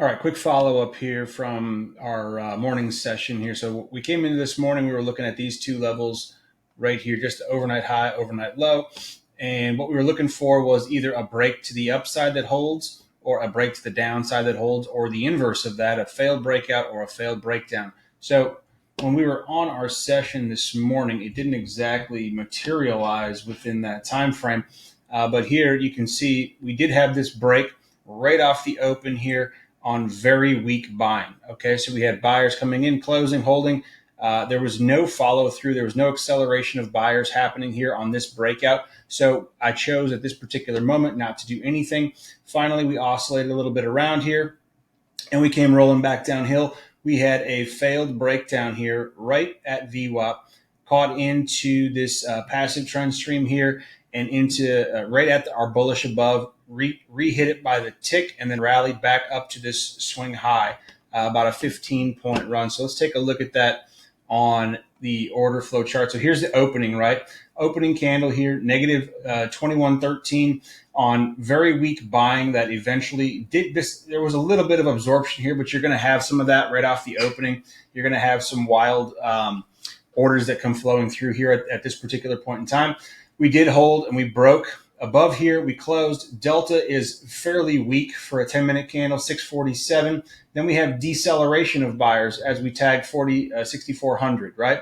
All right, quick follow-up here from our morning session here. So we came into this morning, we were looking at these two levels right here, just the overnight high, overnight low. And what we were looking for was either a break to the upside that holds or a break to the downside that holds, or the inverse of that, a failed breakout or a failed breakdown. So when we were on our session this morning, it didn't exactly materialize within that time frame. But here you can see we did have this break right off the open here on very weak buying. Okay, so we had buyers coming in, closing, holding. There was no follow through. There was no acceleration of buyers happening here on this breakout. So I chose at this particular moment not to do anything. Finally, we oscillated a little bit around here and we came rolling back downhill. We had a failed breakdown here right at VWAP, caught into this passive trend stream here and into right at our bullish above, re-hit it by the tick and then rallied back up to this swing high, about a 15-point run. So let's take a look at that on the order flow chart. So here's the opening, right? Opening candle here, negative 21.13 on very weak buying that eventually did this. There was a little bit of absorption here, but you're going to have some of that right off the opening. You're going to have some wild orders that come flowing through here at this particular point in time. We did hold and we broke above here. We closed. Delta is fairly weak for a 10-minute candle, 647. Then we have deceleration of buyers as we tag 6,400, right?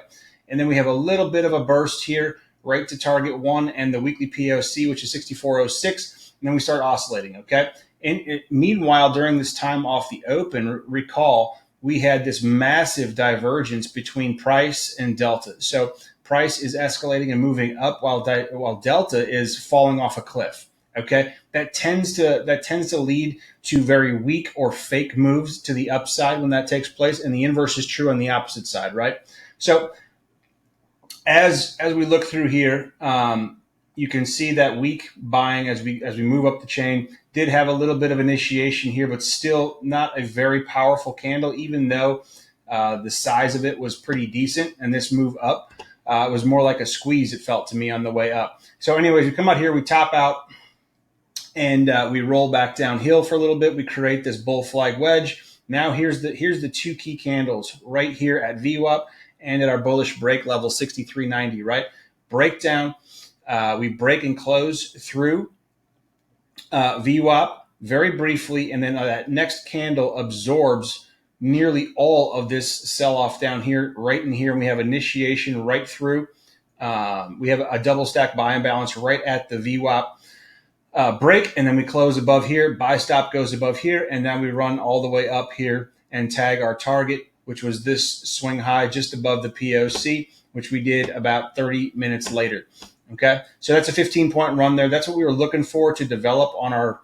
And then we have a little bit of a burst here right to target one and the weekly POC, which is 6,406. And then we start oscillating, okay? And meanwhile, during this time off the open, recall, we had this massive divergence between price and delta. So price is escalating and moving up while delta is falling off a cliff. Okay, that tends to lead to very weak or fake moves to the upside when that takes place, and the inverse is true on the opposite side, right? So as we look through here, you can see that weak buying as we move up the chain did have a little bit of initiation here, but still not a very powerful candle, even though the size of it was pretty decent. And this move up it was more like a squeeze, it felt to me, on the way up. So anyways, we come out here, we top out, and we roll back downhill for a little bit. We create this bull flag wedge. Now here's the two key candles right here at VWAP and at our bullish break level 63.90, right? Breakdown. We break and close through VWAP very briefly, and then that next candle absorbs nearly all of this sell-off down here, right in here. And we have initiation right through. We have a double stack buy and balance right at the VWAP break, and then we close above here. Buy stop goes above here, and now we run all the way up here and tag our target, which was this swing high just above the POC, which we did about 30 minutes later. Okay, so that's a 15-point run there. That's what we were looking for to develop on our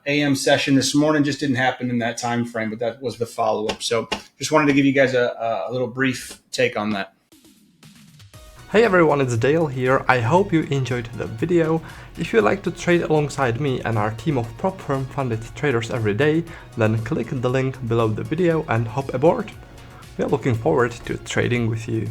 AM session this morning. Just didn't happen in that time frame, but that was the follow-up. So just wanted to give you guys a little brief take on that. Hey everyone, it's Dale here. I hope you enjoyed the video. If you like to trade alongside me and our team of prop firm funded traders every day, then click the link below the video and hop aboard. We are looking forward to trading with you.